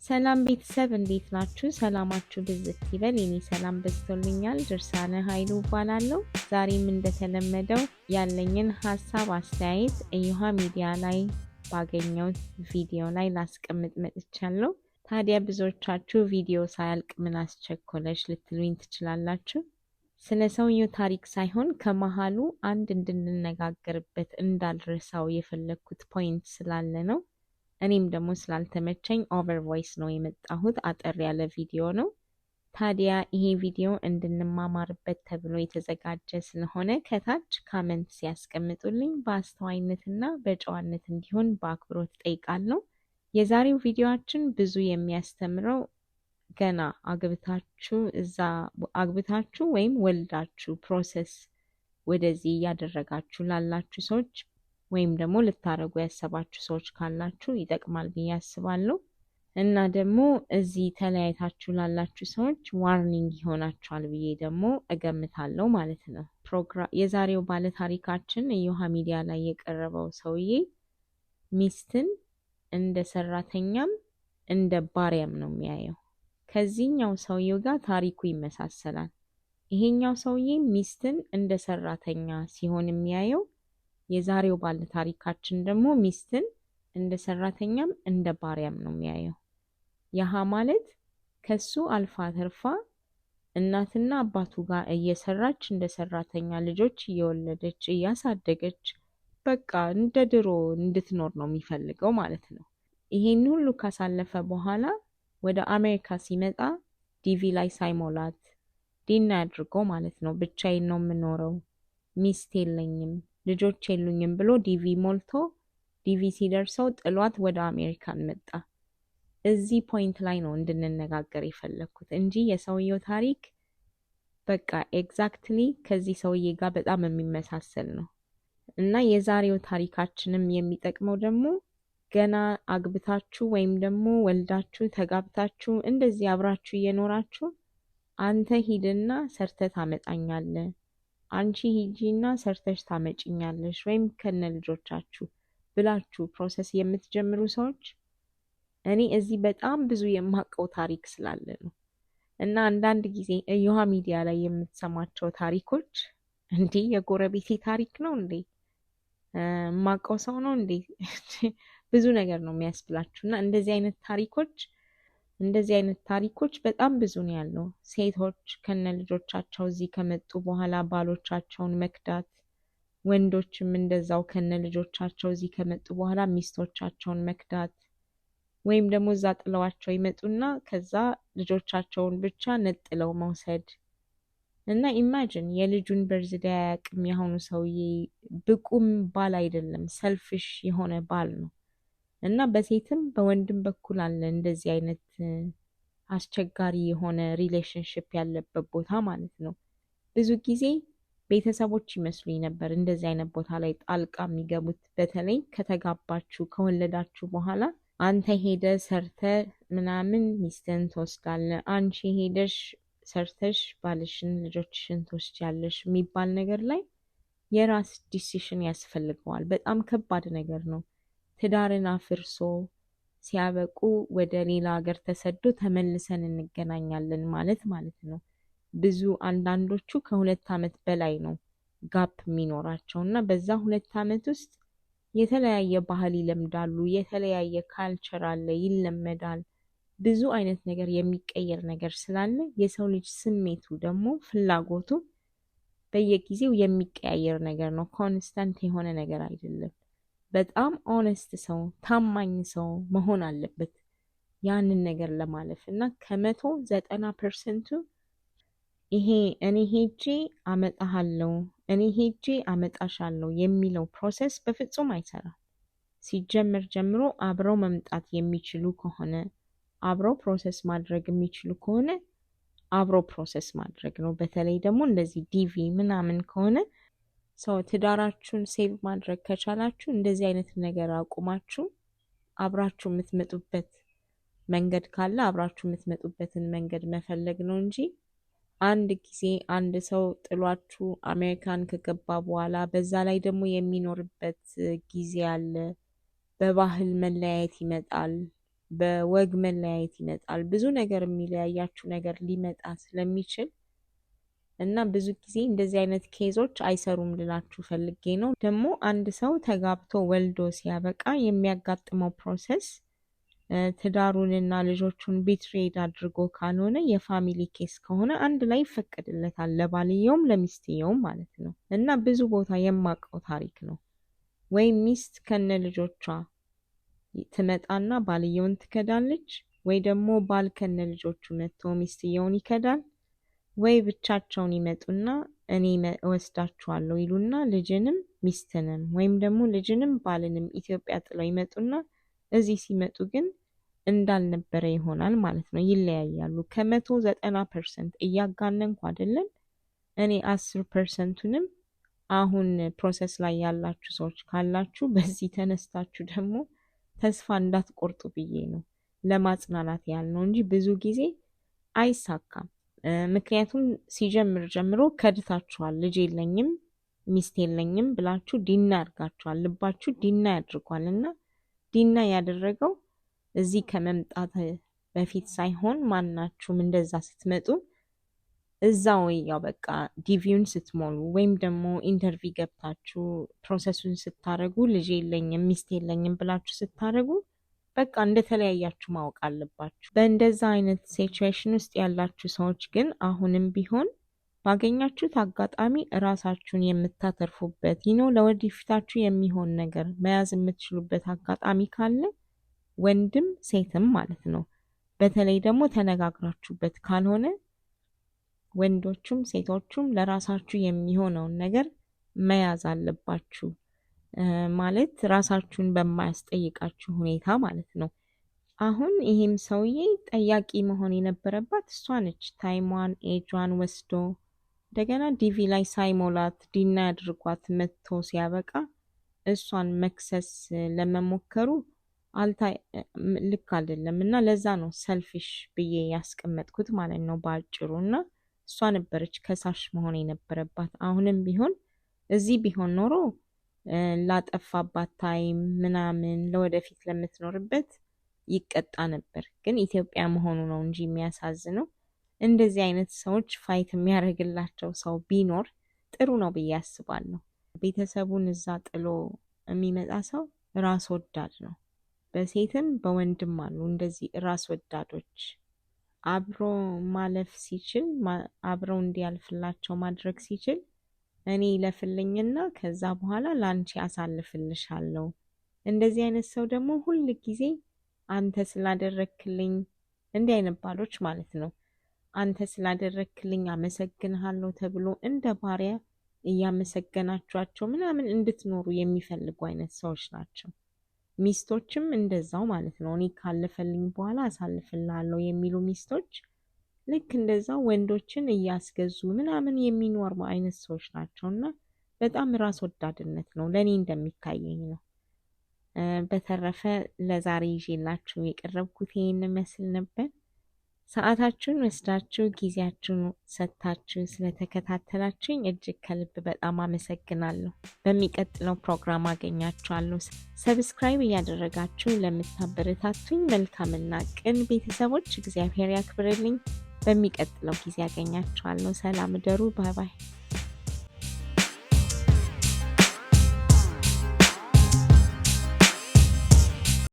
ሰላም ቤተሰብ እንዴት ናችሁ? ሰላማችሁ ብዝት ይበል። የኔ ሰላም በዝቶልኛል። ድርሳነ ኃይሉ እባላለሁ። ዛሬም እንደተለመደው ያለኝን ሀሳብ አስተያየት እዮሃ ሚዲያ ላይ ባገኘሁት ቪዲዮ ላይ ላስቀምጥ መጥቻለሁ። ታዲያ ብዙዎቻችሁ ቪዲዮ ሳያልቅ ምን አስቸኮለሽ ልትሉኝ ትችላላችሁ። ስለ ሰውየው ታሪክ ሳይሆን ከመሃሉ አንድ እንድንነጋገርበት እንዳልረሳው የፈለግኩት ፖይንት ስላለ ነው። እኔም ደግሞ ስላልተመቸኝ ኦቨር ቮይስ ነው የመጣሁት። አጠር ያለ ቪዲዮ ነው። ታዲያ ይሄ ቪዲዮ እንድንማማርበት ተብሎ የተዘጋጀ ስለሆነ ከታች ካመንት ሲያስቀምጡልኝ በአስተዋይነትና በጨዋነት እንዲሆን በአክብሮት ጠይቃለሁ። የዛሬው ቪዲዮአችን ብዙ የሚያስተምረው ገና አግብታችሁ ወይም ወልዳችሁ ፕሮሰስ ወደዚህ እያደረጋችሁ ላላችሁ ሰዎች ወይም ደግሞ ልታረጉ ያሰባችሁ ሰዎች ካላችሁ ይጠቅማል ብዬ አስባለሁ። እና ደግሞ እዚህ ተለያይታችሁ ላላችሁ ሰዎች ዋርኒንግ ይሆናችኋል ብዬ ደግሞ እገምታለሁ ማለት ነው። የዛሬው ባለ ታሪካችን እዮሃ ሚዲያ ላይ የቀረበው ሰውዬ ሚስትን እንደ ሰራተኛም እንደ ባሪያም ነው የሚያየው። ከዚህኛው ሰውዬው ጋር ታሪኩ ይመሳሰላል። ይሄኛው ሰውዬ ሚስትን እንደ ሰራተኛ ሲሆን የሚያየው፣ የዛሬው ባለ ታሪካችን ደግሞ ሚስትን እንደ ሰራተኛም እንደ ባሪያም ነው የሚያየው። ያሃ ማለት ከሱ አልፋ ተርፋ እናትና አባቱ ጋር እየሰራች እንደ ሰራተኛ ልጆች እየወለደች እያሳደገች በቃ እንደ ድሮ እንድትኖር ነው የሚፈልገው ማለት ነው። ይሄን ሁሉ ካሳለፈ በኋላ ወደ አሜሪካ ሲመጣ ዲቪ ላይ ሳይሞላት ዲና አድርጎ ማለት ነው ብቻዬን ነው የምኖረው፣ ሚስት የለኝም፣ ልጆች የሉኝም ብሎ ዲቪ ሞልቶ ዲቪ ሲደርሰው ጥሏት ወደ አሜሪካን መጣ። እዚህ ፖይንት ላይ ነው እንድንነጋገር የፈለኩት እንጂ የሰውየው ታሪክ በቃ ኤግዛክትሊ ከዚህ ሰውዬ ጋር በጣም የሚመሳሰል ነው። እና የዛሬው ታሪካችንም የሚጠቅመው ደግሞ ገና አግብታችሁ ወይም ደግሞ ወልዳችሁ ተጋብታችሁ እንደዚህ አብራችሁ እየኖራችሁ አንተ ሂድና ሰርተህ ታመጣኛለህ፣ አንቺ ሂጂና ሰርተሽ ታመጭኛለሽ ወይም ከነ ልጆቻችሁ ብላችሁ ፕሮሰስ የምትጀምሩ ሰዎች እኔ እዚህ በጣም ብዙ የማውቀው ታሪክ ስላለ ነው። እና አንዳንድ ጊዜ እዮሃ ሚዲያ ላይ የምትሰማቸው ታሪኮች እንዲህ የጎረቤቴ ታሪክ ነው እንዴ የማውቀው ሰው ነው እንዴ ብዙ ነገር ነው የሚያስብላችሁ። እና እንደዚህ አይነት ታሪኮች በጣም ብዙ ነው ያለው። ሴቶች ከነ ልጆቻቸው እዚህ ከመጡ በኋላ ባሎቻቸውን መክዳት፣ ወንዶችም እንደዛው ከነ ልጆቻቸው እዚህ ከመጡ በኋላ ሚስቶቻቸውን መክዳት፣ ወይም ደግሞ እዛ ጥለዋቸው ይመጡና ከዛ ልጆቻቸውን ብቻ ነጥለው መውሰድ። እና ኢማጂን የልጁን በርዝዴይ አያውቅም የሆኑ ሰውዬ። ብቁም ባል አይደለም፣ ሰልፍሽ የሆነ ባል ነው። እና በሴትም በወንድም በኩል አለ እንደዚህ አይነት አስቸጋሪ የሆነ ሪሌሽንሽፕ ያለበት ቦታ ማለት ነው። ብዙ ጊዜ ቤተሰቦች ይመስሉኝ ነበር እንደዚህ አይነት ቦታ ላይ ጣልቃ የሚገቡት። በተለይ ከተጋባችሁ ከወለዳችሁ በኋላ አንተ ሄደ ሰርተ ምናምን ሚስትን ትወስዳለህ፣ አንቺ ሄደሽ ሰርተሽ ባልሽን ልጆችሽን ትወስጃለሽ የሚባል ነገር ላይ የራስ ዲሲሽን ያስፈልገዋል። በጣም ከባድ ነገር ነው። ትዳርን አፍርሶ ሲያበቁ ወደ ሌላ ሀገር ተሰዶ ተመልሰን እንገናኛለን ማለት ነው። ብዙ አንዳንዶቹ ከ2 ዓመት በላይ ነው ጋፕ የሚኖራቸው እና በዛ 2 ዓመት ውስጥ የተለያየ ባህል ይለምዳሉ፣ የተለያየ ካልቸር አለ ይለመዳል። ብዙ አይነት ነገር የሚቀየር ነገር ስላለ የሰው ልጅ ስሜቱ ደግሞ ፍላጎቱ በየጊዜው የሚቀያየር ነገር ነው። ኮንስታንት የሆነ ነገር አይደለም። በጣም ኦነስት ሰው ታማኝ ሰው መሆን አለበት ያንን ነገር ለማለፍ። እና ከ190% ይሄ እኔ ሄጄ አመጣሃለሁ እኔ ሄጄ አመጣሻለሁ የሚለው ፕሮሰስ በፍጹም አይሰራም። ሲጀመር ጀምሮ አብረው መምጣት የሚችሉ ከሆነ አብረው ፕሮሰስ ማድረግ የሚችሉ ከሆነ አብረው ፕሮሰስ ማድረግ ነው። በተለይ ደግሞ እንደዚህ ዲቪ ምናምን ከሆነ ሰው ትዳራችሁን ሴቭ ማድረግ ከቻላችሁ እንደዚህ አይነት ነገር አቁማችሁ አብራችሁ የምትመጡበት መንገድ ካለ አብራችሁ የምትመጡበትን መንገድ መፈለግ ነው እንጂ አንድ ጊዜ አንድ ሰው ጥሏችሁ አሜሪካን ከገባ በኋላ በዛ ላይ ደግሞ የሚኖርበት ጊዜ አለ። በባህል መለያየት ይመጣል። በወግ መለያየት ይመጣል። ብዙ ነገር የሚለያያችሁ ነገር ሊመጣ ስለሚችል እና ብዙ ጊዜ እንደዚህ አይነት ኬዞች አይሰሩም ልላችሁ ፈልጌ ነው። ደግሞ አንድ ሰው ተጋብቶ ወልዶ ሲያበቃ የሚያጋጥመው ፕሮሰስ ትዳሩንና ልጆቹን ቢትሬድ አድርጎ ካልሆነ የፋሚሊ ኬስ ከሆነ አንድ ላይ ይፈቀድለታል፣ ለባልየውም ለሚስትየውም ማለት ነው። እና ብዙ ቦታ የማውቀው ታሪክ ነው። ወይ ሚስት ከነ ልጆቿ ትመጣና ባልየውን ትከዳለች፣ ወይ ደግሞ ባል ከነ ልጆቹ መጥቶ ሚስትየውን ይከዳል፣ ወይ ብቻቸውን ይመጡና እኔ እወስዳችኋለሁ ይሉና ልጅንም ሚስትንም ወይም ደግሞ ልጅንም ባልንም ኢትዮጵያ ጥለው ይመጡና እዚህ ሲመጡ ግን እንዳልነበረ ይሆናል ማለት ነው። ይለያያሉ። ከ190% እያጋነንኩ አይደለም። እኔ 10%ንም አሁን ፕሮሰስ ላይ ያላችሁ ሰዎች ካላችሁ በዚህ ተነስታችሁ ደግሞ ተስፋ እንዳትቆርጡ ብዬ ነው፣ ለማጽናናት ያህል ነው እንጂ ብዙ ጊዜ አይሳካም። ምክንያቱም ሲጀምር ጀምሮ ከድታችኋል። ልጅ የለኝም ሚስት የለኝም ብላችሁ ዲና ያድርጋችኋል። ልባችሁ ዲና ያድርጓል። እና ዲና ያደረገው እዚህ ከመምጣት በፊት ሳይሆን ማናችሁም እንደዛ ስትመጡ እዛው ያው በቃ ዲቪውን ስትሞሉ ወይም ደግሞ ኢንተርቪው ገብታችሁ ፕሮሰሱን ስታረጉ ልጅ የለኝም ሚስት የለኝም ብላችሁ ስታረጉ በቃ እንደተለያያችሁ ማወቅ አለባችሁ። በእንደዛ አይነት ሲቹዌሽን ውስጥ ያላችሁ ሰዎች ግን አሁንም ቢሆን ባገኛችሁት አጋጣሚ እራሳችሁን የምታተርፉበት ለወደፊታችሁ የሚሆን ነገር መያዝ የምትችሉበት አጋጣሚ ካለ ወንድም ሴትም ማለት ነው። በተለይ ደግሞ ተነጋግራችሁበት ካልሆነ ወንዶቹም ሴቶቹም ለራሳችሁ የሚሆነውን ነገር መያዝ አለባችሁ። ማለት ራሳችሁን በማያስጠይቃችሁ ሁኔታ ማለት ነው። አሁን ይሄም ሰውዬ ጠያቂ መሆን የነበረባት እሷ ነች። ታይሟን ኤጇን ወስዶ እንደገና ዲቪ ላይ ሳይሞላት ዲና ያድርጓት መጥቶ ሲያበቃ እሷን መክሰስ ለመሞከሩ ልክ አይደለም። እና ለዛ ነው ሰልፊሽ ብዬ ያስቀመጥኩት ማለት ነው ባጭሩ። እና እሷ ነበረች ከሳሽ መሆን የነበረባት። አሁንም ቢሆን እዚህ ቢሆን ኖሮ ላጠፋባት ታይም ምናምን ለወደፊት ለምትኖርበት ይቀጣ ነበር። ግን ኢትዮጵያ መሆኑ ነው እንጂ የሚያሳዝነው። እንደዚህ አይነት ሰዎች ፋይት የሚያደርግላቸው ሰው ቢኖር ጥሩ ነው ብዬ አስባለሁ። ቤተሰቡን እዛ ጥሎ የሚመጣ ሰው ራስ ወዳድ ነው። በሴትም በወንድም አሉ እንደዚህ ራስ ወዳዶች። አብሮ ማለፍ ሲችል አብረው እንዲያልፍላቸው ማድረግ ሲችል እኔ ይለፍልኝና ከዛ በኋላ ላንቺ አሳልፍልሻለሁ። እንደዚህ አይነት ሰው ደግሞ ሁል ጊዜ አንተ ስላደረክልኝ፣ እንዲህ አይነት ባሎች ማለት ነው፣ አንተ ስላደረክልኝ አመሰግንሃለሁ ተብሎ እንደ ባሪያ እያመሰገናችኋቸው ምናምን እንድትኖሩ የሚፈልጉ አይነት ሰዎች ናቸው። ሚስቶችም እንደዛው ማለት ነው። እኔ ካለፈልኝ በኋላ አሳልፍልሃለሁ የሚሉ ሚስቶች ልክ እንደዛው ወንዶችን እያስገዙ ምናምን የሚኖር አይነት ሰዎች ናቸው። እና በጣም ራስ ወዳድነት ነው ለእኔ እንደሚታየኝ ነው። በተረፈ ለዛሬ ይዤላችሁ የቀረብኩት ይሄን መስል ነበር። ሰዓታችሁን ወስዳችሁ ጊዜያችሁን ሰጥታችሁ ስለተከታተላችሁኝ እጅግ ከልብ በጣም አመሰግናለሁ። በሚቀጥለው ፕሮግራም አገኛችኋለሁ። ሰብስክራይብ እያደረጋችሁ ለምታበረታቱኝ መልካምና ቅን ቤተሰቦች እግዚአብሔር ያክብርልኝ። በሚቀጥለው ጊዜ አገኛችኋለሁ። ሰላም እደሩ። ባይ ባይ።